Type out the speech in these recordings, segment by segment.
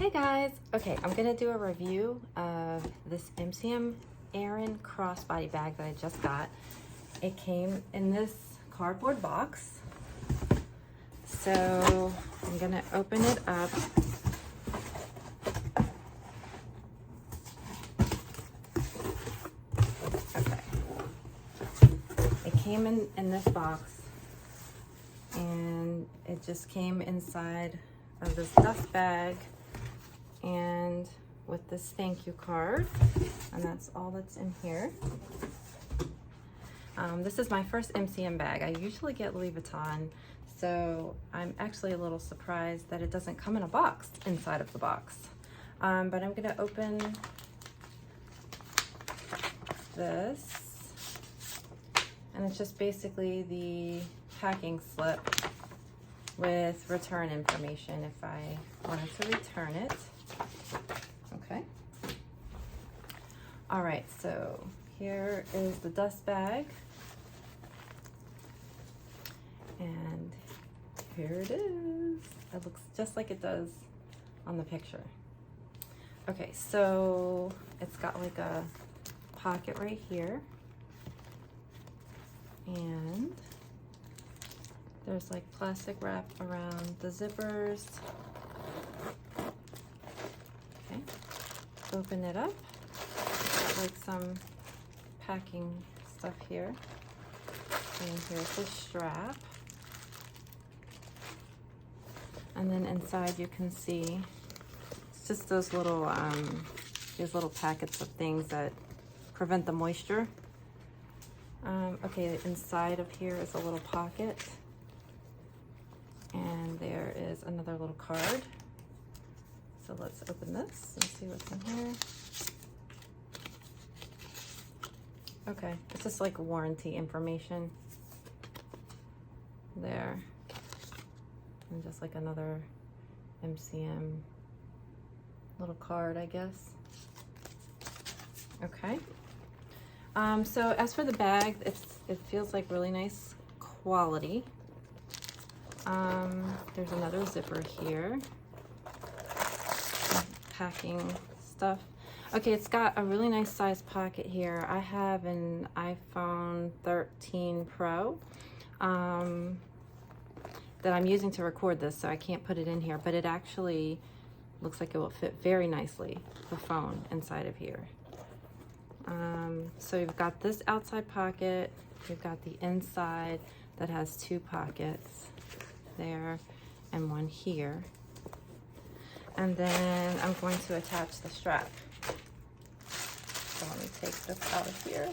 Hey guys, okay, I'm gonna do a review of this MCM Aren crossbody bag that I just got. It came in this cardboard box. So I'm gonna open it up. Okay. It came in this box and it just came inside of this dust bag and with this thank you card, and that's all that's in here. This is my first MCM bag. I usually get Louis Vuitton, so I'm actually a little surprised that it doesn't come in a box inside of the box. But I'm gonna open this, and it's just basically the packing slip with return information if I wanted to return it. Okay. All right, so here is the dust bag. And here it is. It looks just like it does on the picture. Okay, so it's got like a pocket right here. And there's like plastic wrap around the zippers. Okay, open it up. Got like some packing stuff here. And here's the strap. And then inside you can see it's just those little these little packets of things that prevent the moisture. Okay, inside of here is a little pocket. And there is another little card. So let's open this and see what's in here. Okay, it's just like warranty information there. And just like another MCM little card, I guess. Okay. So as for the bag, it feels like really nice quality. There's another zipper here. Packing stuff. Okay, it's got a really nice size pocket here. I have an iPhone 13 Pro that I'm using to record this, so I can't put it in here, but it actually looks like it will fit very nicely, the phone inside of here. So you've got this outside pocket, you've got the inside that has two pockets there and one here. And then I'm going to attach the strap. So let me take this out of here.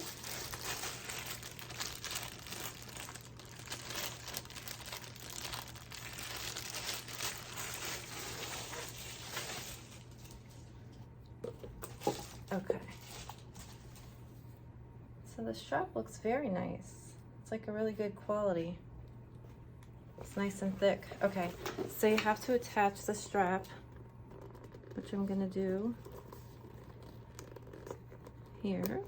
Okay. So the strap looks very nice. It's like a really good quality. It's nice and thick. Okay, so you have to attach the strap, which I'm gonna do here.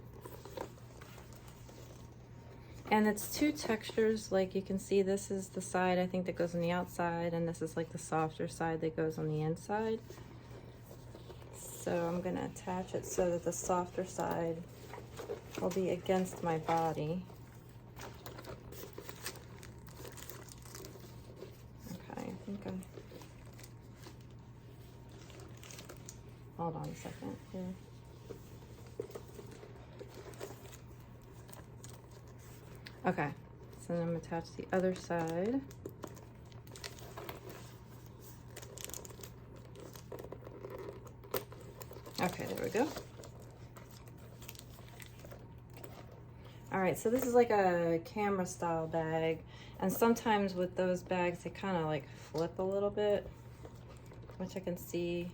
And it's two textures, like you can see this is the side I think that goes on the outside, and this is like the softer side that goes on the inside. So I'm gonna attach it so that the softer side will be against my body. Okay, I think hold on a second here. Okay, so then I'm gonna attach the other side. Okay, there we go. All right, so this is like a camera style bag, and sometimes with those bags they kind of like flip a little bit, which I can see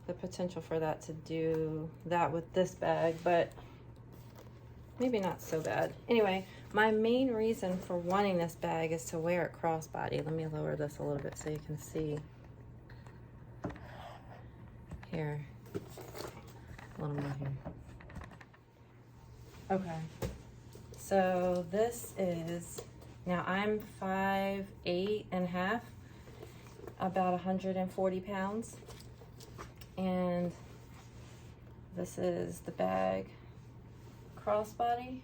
the potential for that to do that with this bag, but maybe not so bad. Anyway, my main reason for wanting this bag is to wear it crossbody. Let me lower this a little bit so you can see. Here. A little more here. Okay. So this is, now I'm 5'8" and a half, about 140 pounds. And this is the bag, Crossbody.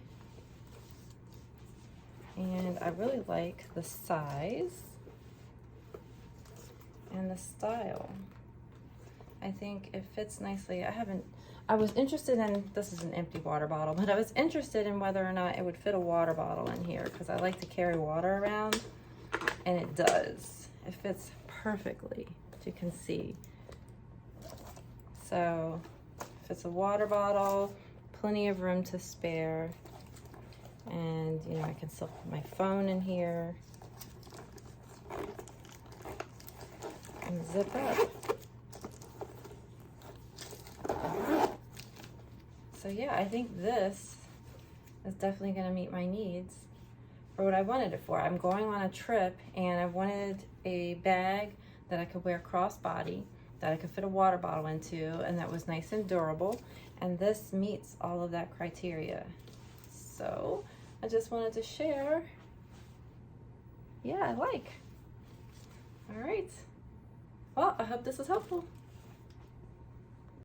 And I really like the size and the style. I think it fits nicely. I was interested in, this is an empty water bottle, but I was interested in whether or not it would fit a water bottle in here because I like to carry water around, and it does. It fits perfectly, as you can see. So, fits a water bottle, plenty of room to spare, and you know, I can still put my phone in here and zip up. So yeah, I think this is definitely going to meet my needs for what I wanted it for. I'm going on a trip and I wanted a bag that I could wear crossbody, that I could fit a water bottle into, and that was nice and durable. And this meets all of that criteria. So I just wanted to share. Yeah, I like. All right. Well, I hope this was helpful.